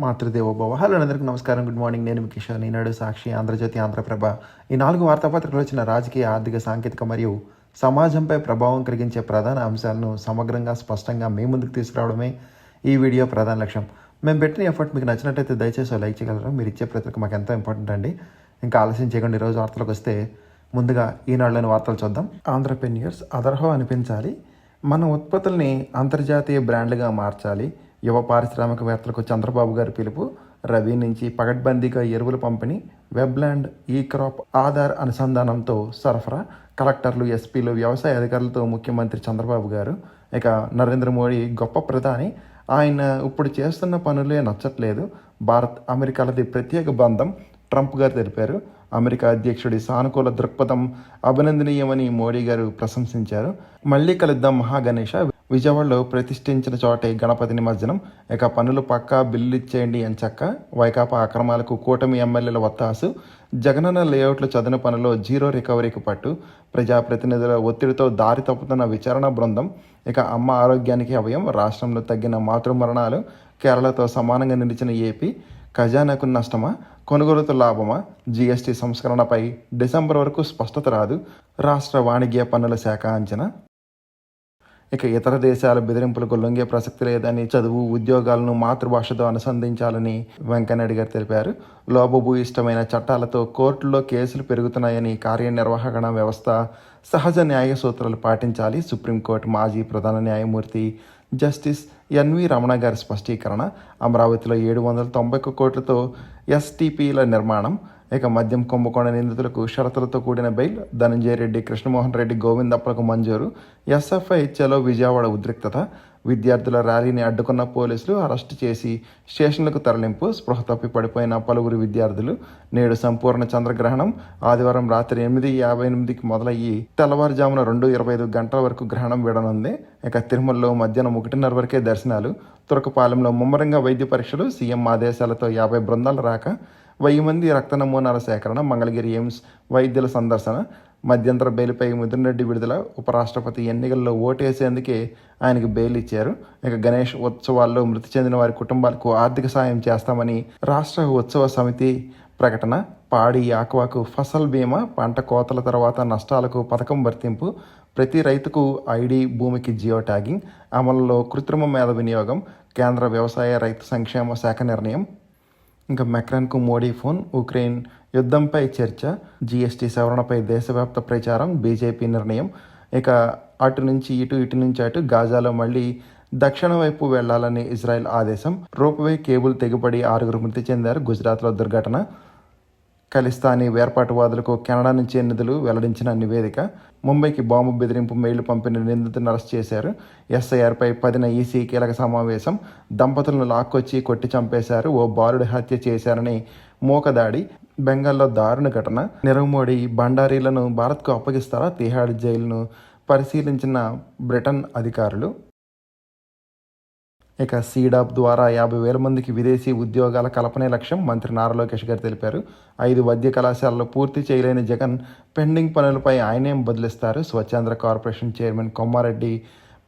Matrudevobhava. Hello అందరికీ నమస్కారం, good morning. నేను మీ కిషోర్. ఈనాడు, సాక్షి, ఆంధ్రజ్యోతి, ఆంధ్రప్రభ ఈ 4 వార్తాపత్రికలు వచ్చిన రాజకీయ, ఆర్థిక, సాంకేతిక మరియు సమాజంపై ప్రభావం కలిగించే ప్రధాన అంశాలను సమగ్రంగా, స్పష్టంగా మీ ముందుకు తీసుకురావడమే ఈ వీడియో ప్రధాన లక్ష్యం. మేము పెట్టిన ఎఫర్ట్ మీకు నచ్చినట్టయితే దయచేసి లైక్ చేయగలరు. మీరు ఇచ్చే ప్రతి ఒక్క మాకు ఎంతో ఇంపార్టెంట్ అండి. ఇంకా ఆలస్యం చేయకుండా ఈరోజు వార్తలకు వస్తే ముందుగా ఈనాడులోని వార్తలు చూద్దాం. ఆంధ్రప్రెన్యూర్స్ అదర్హో అనిపించాలి, మన ఉత్పత్తుల్ని అంతర్జాతీయ బ్రాండ్లుగా మార్చాలి. యువ పారిశ్రామికవేత్తలకు చంద్రబాబు గారి పిలుపు. రవి నుంచి పగడ్బందీగా ఎరువుల పంపిణీ, వెబ్లాండ్, ఈ క్రాప్, ఆధార్ అనుసంధానంతో సరఫరా. కలెక్టర్లు, ఎస్పీలు, వ్యవసాయ అధికారులతో ముఖ్యమంత్రి చంద్రబాబు గారు. ఇక నరేంద్ర మోడీ గొప్ప ప్రధాని, ఆయన ఇప్పుడు చేస్తున్న పనులే నచ్చట్లేదు. భారత్ అమెరికాలది ప్రత్యేక బంధం, ట్రంప్ గారు తెలిపారు. అమెరికా అధ్యక్షుడి సానుకూల దృక్పథం అభినందనీయమని మోడీ గారు ప్రశంసించారు. మళ్ళీ కలుద్దాం మహాగణేష. విజయవాడలో ప్రతిష్ఠించిన చోటే గణపతి నిమజ్జనం. ఇక పనులు పక్కా, బిల్లు ఇచ్చేయండి అని చక్క. వైకాపా అక్రమాలకు కూటమి ఎమ్మెల్యేల వత్తాసు. జగనన్న లేఅవుట్ల చదును పనిలో జీరో రికవరీకి పట్టు. ప్రజాప్రతినిధుల ఒత్తిడితో దారి తప్పుతున్న విచారణ బృందం. ఇక అమ్మ ఆరోగ్యానికి అభయం. రాష్ట్రంలో తగ్గిన మాతృ మరణాలు. కేరళతో సమానంగా నిలిచిన ఏపీ. ఖజానాకు నష్టమా, కొనుగోలుతో లాభమా? జీఎస్టీ సంస్కరణపై డిసెంబర్ వరకు స్పష్టత రాదు. రాష్ట్ర వాణిజ్య పన్నుల శాఖ అంచనా. ఇక ఇతర దేశాల బెదిరింపులకు లొంగే ప్రసక్తి లేదని, చదువు, ఉద్యోగాలను మాతృభాషతో అనుసంధించాలని వెంకయ్యనాయుడు గారు తెలిపారు. లోపభూయిష్టమైన చట్టాలతో కోర్టుల్లో కేసులు పెరుగుతున్నాయని, కార్యనిర్వహణ వ్యవస్థ సహజ న్యాయ సూత్రాలు పాటించాలి. సుప్రీంకోర్టు మాజీ ప్రధాన న్యాయమూర్తి జస్టిస్ ఎన్వి రమణ గారి స్పష్టీకరణ. అమరావతిలో 791 కోట్లతో ఎస్టీపీల నిర్మాణం. ఇక మద్యం కుంభకోణ నిందితులకు షరతులతో కూడిన బెయిల్. ధనంజయ రెడ్డి, కృష్ణమోహన్ రెడ్డి, గోవిందప్పలకు మంజూరు. ఎస్ఎఫ్ఐ చలో విజయవాడ ఉద్రిక్తత. విద్యార్థుల ర్యాలీని అడ్డుకున్న పోలీసులు అరెస్టు చేసి స్టేషన్లకు తరలింపు. స్పృహ తప్పి పడిపోయిన పలువురు విద్యార్థులు. నేడు సంపూర్ణ చంద్రగ్రహణం. ఆదివారం రాత్రి 8:58కి మొదలయ్యి తెల్లవారుజామున 2:25 గంటల వరకు గ్రహణం వీడనుంది. ఇక తిరుమలలో మధ్యాహ్నం 1:30 వరకే దర్శనాలు. తురకపాలెంలో ముమ్మరంగా వైద్య పరీక్షలు. సీఎం ఆదేశాలతో 50 బృందాలు రాక. 1000 మంది రక్త నమూనాల సేకరణ. మంగళగిరి ఎయిమ్స్ వైద్యుల సందర్శన. మధ్యంతర బెయిల్పై మిథున్ రెడ్డి విడుదల. ఉపరాష్ట్రపతి ఎన్నికల్లో ఓటేసేందుకే ఆయనకు బెయిల్ ఇచ్చారు. ఇక గణేష్ ఉత్సవాల్లో మృతి చెందిన వారి కుటుంబాలకు ఆర్థిక సాయం చేస్తామని రాష్ట్ర ఉత్సవ సమితి ప్రకటన. పాడి, ఆక్వాకు ఫసల్ బీమా. పంట కోతల తర్వాత నష్టాలకు పథకం వర్తింపు. ప్రతి రైతుకు ఐడి, భూమికి జియో ట్యాగింగ్. అమలులో కృత్రిమ మేధ వినియోగం. కేంద్ర వ్యవసాయ, రైతు సంక్షేమ శాఖ నిర్ణయం. ఇంకా మెక్రాన్కు మోడీ ఫోన్. ఉక్రెయిన్ యుద్ధంపై చర్చ. జీఎస్టీ సవరణపై దేశవ్యాప్త ప్రచారం. బీజేపీ నిర్ణయం. ఇక అటు నుంచి ఇటు, ఇటు నుంచి అటు. గాజాలో మళ్ళీ దక్షిణ వైపు వెళ్లాలని ఇజ్రాయెల్ ఆదేశం. రోప్వే కేబుల్ తెగిపడి 6 మృతి చెందారు. గుజరాత్లో దుర్ఘటన. ఖలిస్తానీ వేర్పాటువాదులకు కెనడా నుంచి నిధులు వెల్లడించిన నివేదిక. ముంబైకి బాంబు బెదిరింపు మెయిల్ పంపిన నిందితులను అరెస్ట్ చేశారు. ఎస్ఐఆర్పై 10న ఈసీ కీలక సమావేశం. దంపతులను లాక్కొచ్చి కొట్టి చంపేశారు. ఓ బాలుడి హత్య చేశారని మూకదాడి. బెంగాల్లో దారుణ ఘటన. నీరవ్ మోడీ బండారీలను భారత్కు అప్పగిస్తారా? తిహాడ్ జైలును పరిశీలించిన బ్రిటన్ అధికారులు. ఇక సీడాప్ ద్వారా 50,000 మందికి విదేశీ ఉద్యోగాల కల్పనే లక్ష్యం. మంత్రి నారా లోకేష్ గారు తెలిపారు. 5 వైద్య కళాశాలలు పూర్తి చేయలేని జగన్ పెండింగ్ పనులపై ఆయనేం బదిలిస్తారు? స్వచ్ఛంద్ర కార్పొరేషన్ చైర్మన్ కొమ్మారెడ్డి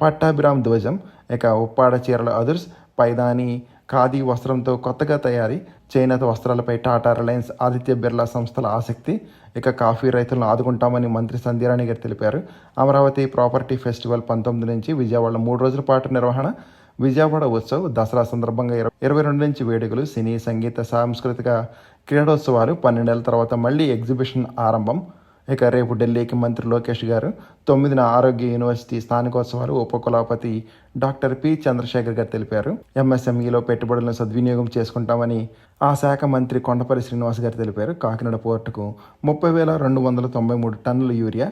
పట్టాభిరామ్ ధ్వజం. ఇక ఉప్పాడ చీరల అదుర్స్. పైదాని ఖాదీ వస్త్రంతో కొత్తగా తయారీ. చేనేత వస్త్రాలపై టాటా, రిలయన్స్, ఆదిత్య బిర్లా సంస్థల ఆసక్తి. ఇక కాఫీ రైతులను ఆదుకుంటామని మంత్రి సంధ్యారాణి గారు తెలిపారు. అమరావతి ప్రాపర్టీ ఫెస్టివల్ 19 నుంచి విజయవాడలో 3 రోజుల పాటు నిర్వహణ. విజయవాడ ఉత్సవ్. దసరా సందర్భంగా 22 నుంచి వేడుకలు. సినీ, సంగీత, సాంస్కృతిక క్రీడోత్సవాలు. 12 ఏళ్ల తర్వాత మళ్లీ ఎగ్జిబిషన్ ఆరంభం. ఇక రేపు ఢిల్లీకి మంత్రి లోకేష్ గారు. 9న ఆరోగ్య యూనివర్సిటీ స్థానికోత్సవాలు. ఉపకులపతి డాక్టర్ పి చంద్రశేఖర్ గారు తెలిపారు. ఎంఎస్ఎంఈలో పెట్టుబడులను సద్వినియోగం చేసుకుంటామని ఆ శాఖ మంత్రి కొండపల్లి శ్రీనివాస్ గారు తెలిపారు. కాకినాడ పోర్టుకు 30,293 టన్నుల యూరియా.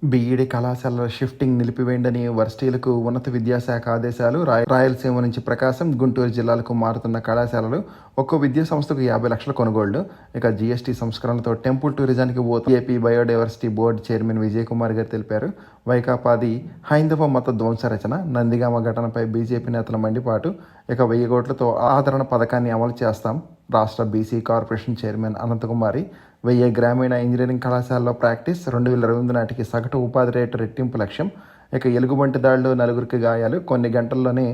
బీఈడీ కళాశాలల షిఫ్టింగ్ నిలిపివేయండని వర్సిటీలకు ఉన్నత విద్యాశాఖ ఆదేశాలు. రాయలసీమ నుంచి ప్రకాశం, గుంటూరు జిల్లాలకు మారుతున్న కళాశాలలు. ఒక్కో విద్యా సంస్థకు 50 లక్షల కొనుగోళ్లు. ఇక జీఎస్టీ సంస్కరణలతో టెంపుల్ టూరిజానికి AP biodiversity board chairman Vijay Kumar గారు తెలిపారు. వైకాపాది హైందవ మత ధ్వంసరచన. నందిగామ ఘటనపై బీజేపీ నేతల మండిపాటు. ఇక 1000 కోట్లతో ఆదరణ పథకాన్ని అమలు చేస్తాం. రాష్ట్ర బీసీ కార్పొరేషన్ చైర్మన్ అనంతకుమారి. 1000 గ్రామీణ ఇంజనీరింగ్ కళాశాలలో ప్రాక్టీస్. 2028 నాటికి సగటు ఉపాధి రేటు రెట్టింపు లక్ష్యం. ఇక ఎలుగుబంటి దాడిలో 4 గాయాలు. కొన్ని గంటల్లోనే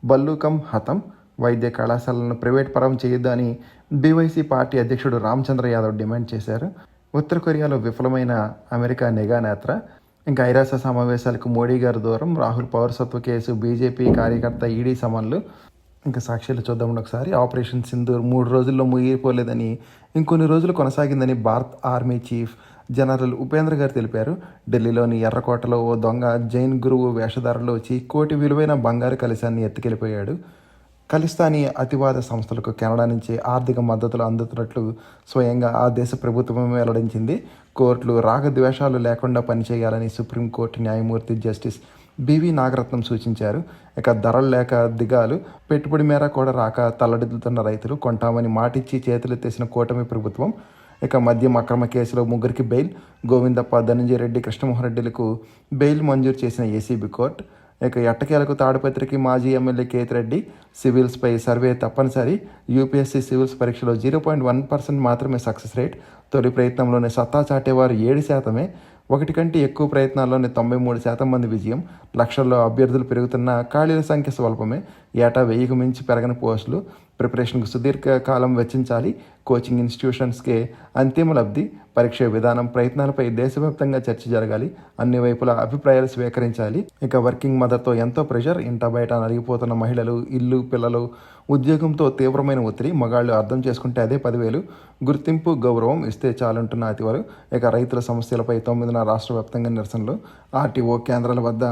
బల్లూకం హతం. వైద్య కళాశాలను ప్రైవేట్ పరం చేయొద్దని బీవైసీ పార్టీ అధ్యక్షుడు రామచంద్ర యాదవ్ డిమాండ్ చేశారు. ఉత్తర కొరియాలో విఫలమైన అమెరికా నిఘా నేత్ర, ఇంకా ఐరాస సమావేశాలకు మోడీ గారు దూరం, రాహుల్ పౌరసత్వ కేసు, బీజేపీ కార్యకర్త ఈడీ సమన్లు. ఇంకా సాక్ష్యాలు చూద్దామండి ఒకసారి. ఆపరేషన్ సింధూర్ 3 రోజుల్లో ముగిపోలేదని, ఇంకొన్ని రోజులు కొనసాగిందని Bharat army chief general Upendra గారు తెలిపారు. ఢిల్లీలోని ఎర్రకోటలో ఓ దొంగ జైన్ గురువు వేషధారంలో వచ్చి కోటి విలువైన బంగారు కలశాన్ని ఎత్తుకెళ్ళిపోయాడు. ఖలిస్తానీ అతివాద సంస్థలకు కెనడా నుంచి ఆర్థిక మద్దతులు అందుతున్నట్లు స్వయంగా ఆ దేశ ప్రభుత్వం వెల్లడించింది. కోర్టులు రాగద్వేషాలు లేకుండా పనిచేయాలని సుప్రీంకోర్టు న్యాయమూర్తి జస్టిస్ బివి నాగరత్నం సూచించారు. ఇక ధరలు లేక దిగాలు, పెట్టుబడి మేర కూడా రాక తల్లడిల్లుతున్న రైతులు, కొంటామని మాటిచ్చి చేతులెత్తేసిన కూటమి ప్రభుత్వం. ఇక మద్యం అక్రమ కేసులో 3కి బెయిల్, గోవిందప్ప, ధనంజయ రెడ్డి, కృష్ణమోహన్ రెడ్డిలకు బెయిల్ మంజూరు చేసిన ఏసీబీ కోర్టు. ఇక ఎట్టకేలకు తాడిపత్రికి మాజీ ఎమ్మెల్యే కేతిరెడ్డి, సివిల్స్పై సర్వే తప్పనిసరి, యూపీఎస్సీ సివిల్స్ పరీక్షలో 0.1% మాత్రమే సక్సెస్ రేట్, తొలి ప్రయత్నంలోనే సత్తా చాటేవారు 7%, ఒకటి కంటే ఎక్కువ ప్రయత్నాల్లోనే 93% మంది విజయం, లక్షల్లో అభ్యర్థులు పెరుగుతున్న ఖాళీల సంఖ్య స్వల్పమే, ఏటా 1000కు మించి పెరగని పోస్టులు, ప్రిపరేషన్కు సుదీర్ఘ కాలం వెచ్చించాలి, కోచింగ్ ఇన్స్టిట్యూషన్స్కే అంతిమ లబ్ధి, పరీక్ష విధానం, ప్రయత్నాలపై దేశవ్యాప్తంగా చర్చ జరగాలి, అన్ని వైపుల అభిప్రాయాలు స్వీకరించాలి. ఇక వర్కింగ్ మదర్తో ఎంతో ప్రెషర్, ఇంట బయట నలిగిపోతున్న మహిళలు, ఇల్లు, పిల్లలు, ఉద్యోగంతో తీవ్రమైన ఒత్తిడి, మగాళ్ళు అర్థం చేసుకుంటే అదే 10,000, గుర్తింపు, గౌరవం ఇస్తే చాలంటున్న అతివలు. ఇక రైతుల సమస్యలపై 9న రాష్ట్ర వ్యాప్తంగా నిరసనలు, ఆర్టీఓ కేంద్రాల వద్ద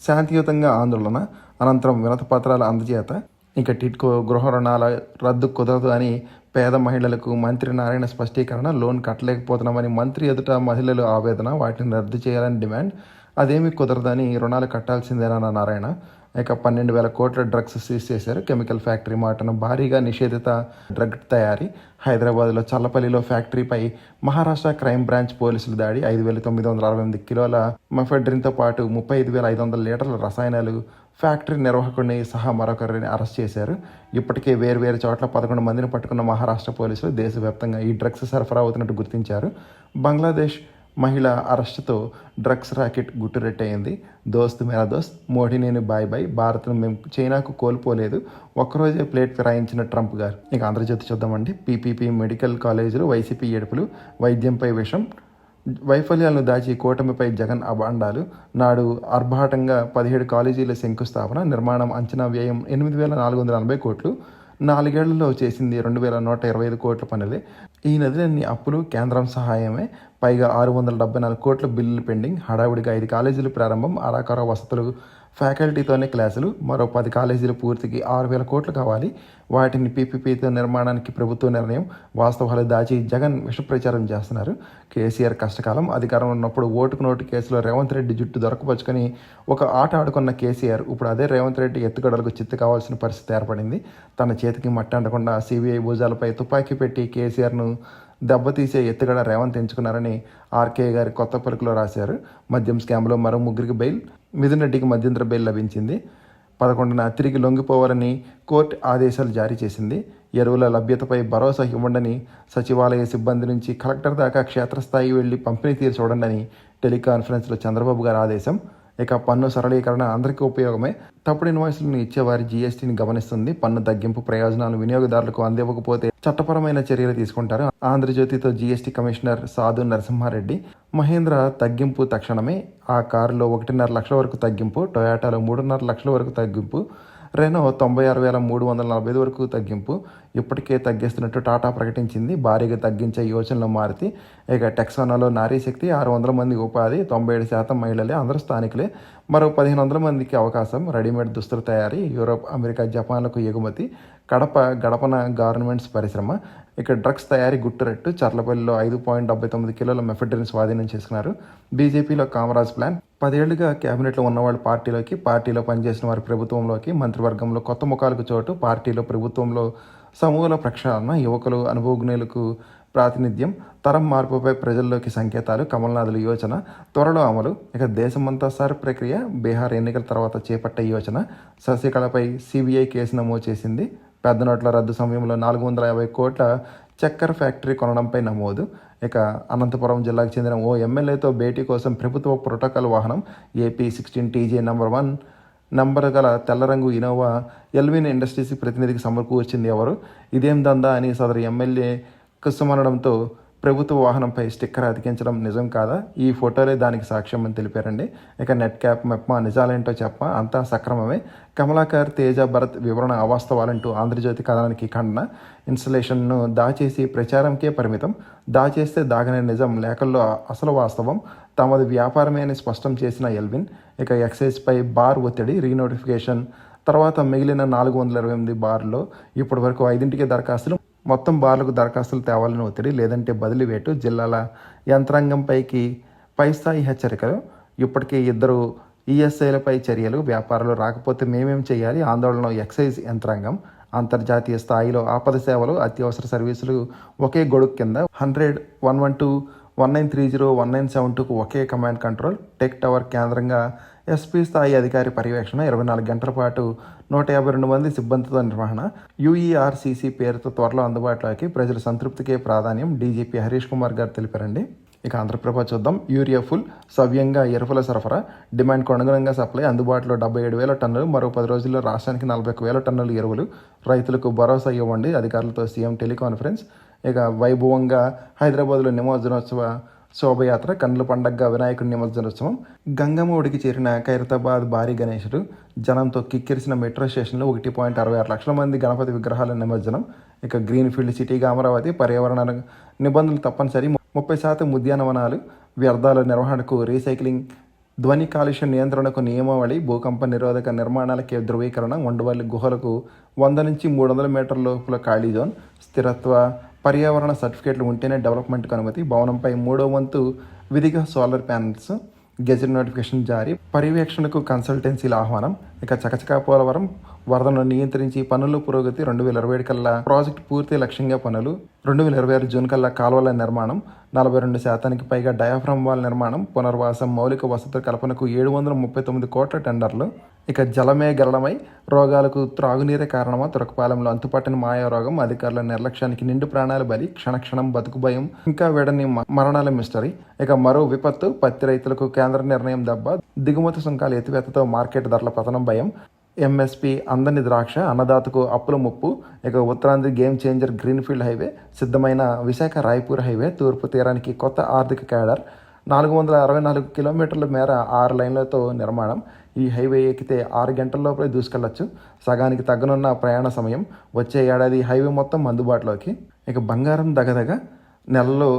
శాంతియుతంగా ఆందోళన, అనంతరం వినతిపత్రాల అందజేత. ఇక టిడ్కో గృహ రుణాల రద్దు కుదరదు అని పేద మహిళలకు మంత్రి నారాయణ స్పష్టీకరణ, లోన్ కట్టలేకపోతున్నామని మంత్రి ఎదుట మహిళలు ఆవేదన, వాటిని రద్దు చేయాలని డిమాండ్, అదేమీ కుదరదని రుణాలు కట్టాల్సిందేనన్న నారాయణ. ఇక 12,000 కోట్ల డ్రగ్స్ సీజ్ చేశారు. కెమికల్ ఫ్యాక్టరీ మాటను భారీగా నిషేధిత డ్రగ్ తయారీ. హైదరాబాద్లో చల్లపల్లిలో ఫ్యాక్టరీపై మహారాష్ట్ర క్రైమ్ బ్రాంచ్ పోలీసులు దాడి. 5,968 కిలోల మెఫెడ్రిన్తో పాటు 35,500 లీటర్ల రసాయనాలు, ఫ్యాక్టరీ నిర్వాహకుడిని సహా మరొకరిని అరెస్ట్ చేశారు. ఇప్పటికే వేర్వేరు చోట్ల 11 మందిని పట్టుకున్న మహారాష్ట్ర పోలీసులు దేశవ్యాప్తంగా ఈ డ్రగ్స్ సరఫరా అవుతున్నట్టు గుర్తించారు. బంగ్లాదేశ్ మహిళ అరెస్టుతో డ్రగ్స్ ర్యాకెట్ గుట్టురెట్టయింది. దోస్త్ మేరా దోస్త్, మోడీ నేను బాయ్ బాయ్, భారత్ను మేము చైనాకు కోల్పోలేదు, ఒక్కరోజే ప్లేట్ ఫిరాయించిన ట్రంప్ గారు. ఇక ఆంధ్రజ్యోతి చూద్దామండి. పీపీపీ మెడికల్ కాలేజీలు, వైసీపీ ఏడుపులు, వైద్యంపై విషం, వైఫల్యాలను దాచి కూటమిపై జగన్ అభాండాలు. నాడు ఆర్భాటంగా 17 కాలేజీల శంకుస్థాపన, నిర్మాణం అంచనా వ్యయం 8,440 కోట్లు, 4 ఏళ్లలో చేసింది 2,125 కోట్ల పనులే. ఈ నదులన్నీ అప్పులు, కేంద్రం సహాయమే, పైగా 674 కోట్ల బిల్లులు పెండింగ్. హడావుడిగా 5 కాలేజీలు ప్రారంభం, అరాకొర వసతులు, ఫ్యాకల్టీతోనే క్లాసులు, మరో 10 కాలేజీలు పూర్తికి 6,000 కోట్లు కావాలి. వాటిని పీపీపీతో నిర్మాణానికి ప్రభుత్వ నిర్ణయం. వాస్తవాలు దాచి జగన్ విషప్రచారం చేస్తున్నారు. కేసీఆర్ కష్టకాలం, అధికారంలో ఉన్నప్పుడు ఓటుకు నోటు కేసులో రేవంత్ రెడ్డి జుట్టు దొరకపరుచుకొని ఒక ఆట ఆడుకున్న కేసీఆర్ ఇప్పుడు అదే రేవంత్ రెడ్డి ఎత్తుగడలకు చిత్తు కావాల్సిన పరిస్థితి ఏర్పడింది. తన చేతికి మట్టి అంటకుండా సిబిఐ భుజాలపై తుపాకీ పెట్టి కేసీఆర్ను దెబ్బతీసే ఎత్తుగడ రేవంత్ ఎంచుకున్నారని ఆర్కే గారి కొత్త పలుకులో రాశారు. మద్యం స్కామ్లో మరో 3కి బెయిల్, మిథున్ రెడ్డికి మధ్యంతర బెయిల్ లభించింది. 11న తిరిగి లొంగిపోవాలని కోర్టు ఆదేశాలు జారీ చేసింది. ఎరువుల లభ్యతపై భరోసా ఇవ్వండని సచివాలయ సిబ్బంది నుంచి కలెక్టర్ దాకా క్షేత్రస్థాయి వెళ్లి పంపిణీ తీరు చూడండి టెలికాన్ఫరెన్స్లో చంద్రబాబు గారి ఆదేశం. ఇక పన్ను సరళీకరణ అందరికీ ఉపయోగమే. తప్పుడు ఇన్వాయిస్లను ఇచ్చేవారి జీఎస్టీని గమనిస్తుంది. పన్ను తగ్గింపు ప్రయోజనాలు వినియోగదారులకు అందివ్వకపోతే చట్టపరమైన చర్యలు తీసుకుంటారు. ఆంధ్రజ్యోతితో జీఎస్టీ కమిషనర్ సాధు నరసింహారెడ్డి. మహేంద్ర తగ్గింపు తక్షణమే, ఆ కారులో 1.5 లక్షల వరకు తగ్గింపు, టొయాటాలో 3.5 లక్షల వరకు తగ్గింపు, రెనో 96,345 వరకు తగ్గింపు. ఇప్పటికే తగ్గిస్తున్నట్టు టాటా ప్రకటించింది. భారీగా తగ్గించే యోచనలో మారుతి. ఇక టెక్సానాలో నారీశక్తి, 600 మంది ఉపాధి, 97% మహిళలే, అందరూ స్థానికులే, మరో 1,500 మందికి అవకాశం. రెడీమేడ్ దుస్తుల తయారీ, యూరోప్, అమెరికా, జపాన్లకు ఎగుమతి. కడప గడపన గార్మెంట్స్ పరిశ్రమ. ఇక డ్రగ్స్ తయారీ గుట్టురట్టు. చర్లపల్లిలో 5.79 కిలోల మెఫెడ్రిన్ స్వాధీనం చేసుకున్నారు. బీజేపీలో కామరాజ్ ప్లాన్. 10 ఏళ్లుగా క్యాబినెట్లో ఉన్నవాళ్ళు పార్టీలోకి, పార్టీలో పనిచేసిన వారి ప్రభుత్వంలోకి, మంత్రివర్గంలో కొత్త ముఖాలకు చోటు, పార్టీలో ప్రభుత్వంలో సమూల ప్రక్షాళన, యువకులు, అనుభవజ్ఞులకు ప్రాతినిధ్యం, తరం మార్పుపై ప్రజల్లోకి సంకేతాలు, కమల్నాథుల యోచన త్వరలో అమలు. ఇక దేశమంతా సర్ ప్రక్రియ, బీహార్ ఎన్నికల తర్వాత చేపట్టే యోచన. శశికళపై సిబిఐ కేసు నమోదు చేసింది. పెద్ద నోట్ల రద్దు సమయంలో 450 కోట్ల చక్కెర ఫ్యాక్టరీ కొనడంపై నమోదు. ఇక అనంతపురం జిల్లాకు చెందిన ఓ ఎమ్మెల్యేతో భేటీ కోసం ప్రభుత్వ ప్రోటోకాల్ వాహనం, ఏపీ 16 TJ నంబర్ 1 నంబర్ గల తెల్ల రంగు ఇనోవా ఎల్విన్ ఇండస్ట్రీస్ ప్రతినిధికి సమకూర్చింది ఎవరు? ఇదేం దందా అని సదరు ఎమ్మెల్యే కుసుమనడంతో ప్రభుత్వ వాహనంపై స్టిక్కర్ అతికించడం నిజం కాదా? ఈ ఫోటోలే దానికి సాక్ష్యం అని తెలిపారండి. ఇక నెట్ క్యాప్ మెప్మా నిజాలేంటో చెప్ప అంతా సక్రమమే. కమలాకర్, తేజ, భరత్ వివరణ అవాస్తవాలంటూ ఆంధ్రజ్యోతి కథనానికి ఖండన. ఇన్స్టలేషన్ను దాచేసి ప్రచారంకే పరిమితం. దాచేస్తే దాగనే నిజం, లేఖల్లో అసలు వాస్తవం. తమది వ్యాపారమే అని స్పష్టం చేసిన ఎల్విన్. ఇక ఎక్సైజ్పై బార్ ఒత్తిడి, రీనోటిఫికేషన్ తర్వాత మిగిలిన 428 బార్లో ఇప్పటి వరకు 5ంటికే దరఖాస్తులు. మొత్తం బార్లకు దరఖాస్తులు తేవాలని ఒత్తిడి, లేదంటే బదిలీ వేటు. జిల్లాల యంత్రాంగంపైకి పైస్థాయి హెచ్చరికలు. ఇప్పటికే 2 ఈఎస్ఐలపై చర్యలు. వ్యాపారాలు రాకపోతే మేమేం చేయాలి? ఆందోళన ఎక్సైజ్ యంత్రాంగం. అంతర్జాతీయ స్థాయిలో ఆపద సేవలు, అత్యవసర సర్వీసులు ఒకే గొడుగు కింద 100, 112, 1930, 1972కు ఒకే కమాండ్ కంట్రోల్. టెక్ టవర్ కేంద్రంగా ఎస్పీ స్థాయి అధికారి పర్యవేక్షణ. 24 గంటల పాటు 152 మంది సిబ్బందితో నిర్వహణ. యూఈఆర్సీసీ పేరుతో త్వరలో అందుబాటులోకి. ప్రజల సంతృప్తికే ప్రాధాన్యం డీజీపీ హరీష్ కుమార్ గారు తెలిపారండి. ఇక ఆంధ్రప్రభ చూద్దాం. యూరియా ఫుల్ సవ్యంగా ఎరువుల సరఫరా. డిమాండ్కు అనుగుణంగా సప్లై. అందుబాటులో 77,000 టన్నులు. మరో 10 రోజుల్లో రాష్ట్రానికి 41,000 టన్నులు ఎరువులు. రైతులకు భరోసా ఇవ్వండి. అధికారులతో సీఎం టెలికాన్ఫరెన్స్. ఇక వైభవంగా హైదరాబాద్లో నిమజ్జనోత్సవ శోభయాత్ర. కన్నుల పండగగా వినాయకుడి నిమజ్జనోత్సవం. గంగమ్మ ఒడికి చేరిన ఖైరతాబాద్ భారీ గణేశుడు. జనంతో కిక్కిరిసిన మెట్రో స్టేషన్లో 1.66 లక్షల మంది గణపతి విగ్రహాల నిమజ్జనం. ఇక గ్రీన్ ఫీల్డ్ సిటీగా అమరావతి. పర్యావరణ నిబంధనలు తప్పనిసరి. 30% ఉద్యానవనాలు. వ్యర్థాల నిర్వహణకు రీసైక్లింగ్. ధ్వని కాలుష్య నియంత్రణకు నియమావళి. భూకంప నిరోధక నిర్మాణాలకే ధృవీకరణ. ఉండవల్లి గుహలకు 100 నుంచి 300 మీటర్ల లోపల ఖాళీ జోన్. స్థిరత్వ పర్యావరణ సర్టిఫికేట్లు ఉంటేనే డెవలప్మెంట్కు అనుమతి. భవనంపై 3వ వంతు విధిగా సోలార్ ప్యానెల్స్. గెజెట్ నోటిఫికేషన్ జారీ. పర్యవేక్షణకు కన్సల్టెన్సీల ఆహ్వానం. ఇక చకచకా పోలవరం. వరదను నియంత్రించి పనుల పురోగతి. 2027 కల్లా ప్రాజెక్టు పూర్తి లక్ష్యంగా పనులు. 2026 జూన్ కల్లా కాలువల నిర్మాణం. 42% పైగా డయాఫ్రమ్ వాల్ నిర్మాణం. పునర్వాసం, మౌలిక వసతుల కల్పనకు 739 కోట్ల టెండర్లు. ఇక జలమే గరళమై. రోగాలకు త్రాగునీరే కారణమా? తురకపాలెంలో అంతుపట్టని మాయారోగం. అధికారుల నిర్లక్ష్యానికి నిండు ప్రాణాల బలి. క్షణక్షణం బతుకు భయం. ఇంకా వేడని మరణాల మిస్టరీ. ఇక మరో విపత్తు. పత్తి రైతులకు కేంద్ర నిర్ణయం దెబ్బ. దిగుమతి సుంకాల ఎత్తివేతతో మార్కెట్ ధరల పతనం భయం. ఎంఎస్పీ అందని ద్రాక్ష. అన్నదాతకు అప్పుల ముప్పు. ఇక Uttarandhra game changer greenfield highway. సిద్ధమైన విశాఖ రాయ్పూర్ హైవే. తూర్పు తీరానికి కొత్త ఆర్థిక క్యాడర్. 464 కిలోమీటర్ల మేర 6 లైన్లతో నిర్మాణం. ఈ హైవే ఎక్కితే 6 గంటల లోపలే దూసుకెళ్లొచ్చు. సగానికి తగ్గనున్న ప్రయాణ సమయం. వచ్చే ఏడాది హైవే మొత్తం అందుబాటులోకి. ఇక బంగారం దగదగ. నెలలో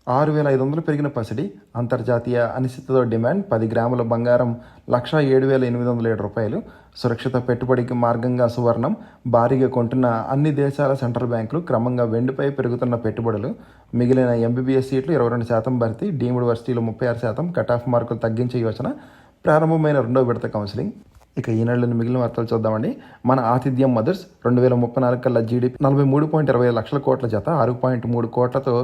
6,500 పెరిగిన పసిడి. అంతర్జాతీయ అనిశ్చితతో డిమాండ్. 10 గ్రాముల బంగారం 1,07,807 రూపాయలు. సురక్షిత పెట్టుబడికి మార్గంగా సువర్ణం. భారీగా కొంటున్న అన్ని దేశాల సెంట్రల్ బ్యాంకులు. క్రమంగా వెండిపై పెరుగుతున్న పెట్టుబడులు. మిగిలిన ఎంబీబీఎస్ సీట్లు 22% భర్తీ. డీమ్డ్ వర్సిటీలు 36%. కట్ ఆఫ్ మార్కులు తగ్గించే యోచన. ప్రారంభమైన 2వ విడత కౌన్సిలింగ్. ఇక ఈ నెలలోని మిగిలిన వార్తలు చూద్దామండి. మన ఆతిథ్యం మదర్స్ 2034 కల్లా జీడీపీ 43.20 లక్షల కోట్ల జత. 6.3 కోట్లతో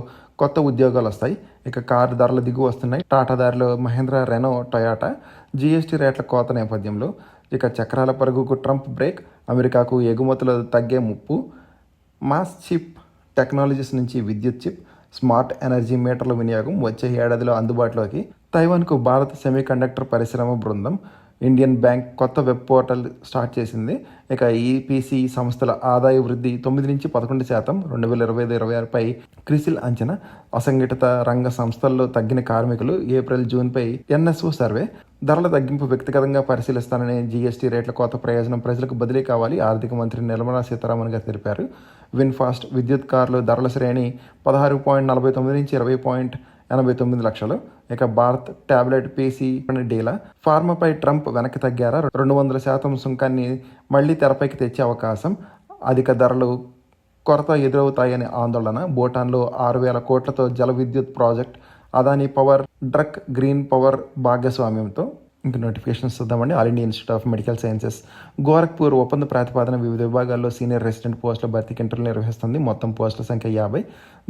కొత్త ఉద్యోగాలు వస్తాయి. ఇక కారు ధరలు దిగు వస్తున్నాయి. టాటా దారిలో మహేంద్ర, రెనో, టొయాటా. జీఎస్టీ రేట్ల కోత నేపథ్యంలో ఇక చక్రాల పరుగుకు ట్రంప్ బ్రేక్. అమెరికాకు ఎగుమతులు తగ్గే ముప్పు. మాస్ చిప్ టెక్నాలజీస్ నుంచి విద్యుత్ చిప్. స్మార్ట్ ఎనర్జీ మీటర్ల వినియోగం వచ్చే ఏడాదిలో అందుబాటులోకి. తైవాన్కు భారత సెమీకండక్టర్ పరిశ్రమ బృందం. ఇండియన్ బ్యాంక్ కొత్త వెబ్ పోర్టల్ స్టార్ట్ చేసింది. ఇక ఈపీసీ సంస్థల ఆదాయ వృద్ధి 9 నుంచి 11%. 2025-26పై క్రిసిల్ అంచనా. అసంఘటిత రంగ సంస్థల్లో తగ్గిన కార్మికులు. ఏప్రిల్, జూన్పై ఎన్ఎస్ఓ సర్వే. ధరల తగ్గింపు వ్యక్తిగతంగా పరిశీలిస్తానని. జీఎస్టీ రేట్ల కోత ప్రయోజనం ప్రజలకు బదిలీ కావాలి. ఆర్థిక మంత్రి నిర్మలా సీతారామన్ గారు తెలిపారు. విన్ఫాస్ట్ విద్యుత్ కార్లు ధరల శ్రేణి 16.49 నుంచి 20.89 లక్షలు. ఇక భారత్ టాబ్లెట్ పీసీ డీలా. ఫార్మాపై ట్రంప్ వెనక్కి తగ్గారా? 200% సుంకాన్ని మళ్లీ తెరపైకి తెచ్చే అవకాశం. అధిక ధరలు కొరత ఎదురవుతాయని ఆందోళన. భూటాన్లో 6,000 కోట్లతో జల విద్యుత్ project. Adani power, Druk green power భాగస్వామ్యంతో. ఇంకా నోటిఫికేషన్స్ చూద్దామండి. All India institute of medical sciences Gorakhpur ఒప్పంద ప్రాతిపాదన వివిధ విభాగాల్లో సీనియర్ రెసిడెంట్ పోస్టుల భర్తీకి ఇంటర్వ్యూ నిర్వహిస్తుంది. మొత్తం పోస్టుల సంఖ్య 50.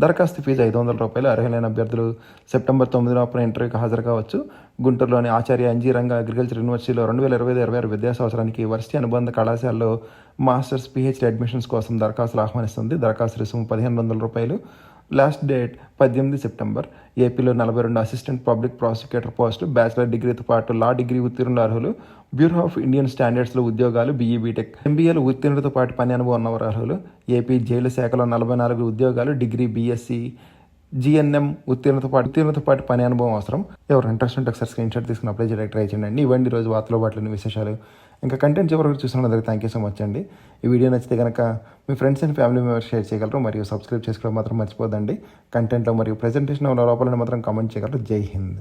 దరఖాస్తు ఫీజు 500 రూపాయలు. అర్హులైన అభ్యర్థులు సెప్టెంబర్ 9 లోపల ఇంటర్వ్యూకి హాజరు కావచ్చు. గుంటూరులోని ఆచార్య అంజీరంగ అగ్రికల్చర్ యూనివర్సిటీలో 2025-26 విద్యా సంవత్సరానికి వర్సిటీ అనుబంధ కళాశాలలో మాస్టర్స్, పిహెచ్డీ అడ్మిషన్స్ కోసం దరఖాస్తులు ఆహ్వానిస్తుంది. దరఖాస్తు రుసుము 1,500 రూపాయలు. Last date 18 September. ఏపీలో 42 assistant public prosecutor post, bachelor డిగ్రీతో పాటు లా డిగ్రీ ఉత్తీర్ణులు అర్హులు. బ్యూరో ఆఫ్ ఇండియన్ స్టాండర్డ్స్లో ఉద్యోగాలు, బీఈ బీటెక్, ఎంబీఏలు ఉత్తీర్ణులతో పాటు పని అనుభవం ఉన్నవారు అర్హులు. ఏపీ జైలు శాఖలో 44 ఉద్యోగాలు, డిగ్రీ, బీఎస్సీ, జిఎన్ఎం ఉత్తీర్ణతో పాటు పని అనుభవం అవసరం. ఎవరు ఇంట్రెస్ట్ ఉంటే ఒకసారి స్క్రీన్ షాట్ తీసుకుని అప్లై చేయడానికి ట్రై చేయండి. ఇవ్వండి ఈరోజు వార్తలో వాటిలోని విశేషాలు. ఇంకా కంటెంట్ చివరికి చూసినందుకు థ్యాంక్ యూ సో మచ్ అండి. ఈ వీడియో నచ్చితే కనుక మీ friends and family members share చేయగలరు మరియు సబ్స్క్రైబ్ చేసుకోవడం మాత్రం మర్చిపోదండి. కంటెంట్లో మరియు ప్రెజెంటేషన్ లోపల మాత్రం కామెంట్ చేయగలరు. జై హింద్.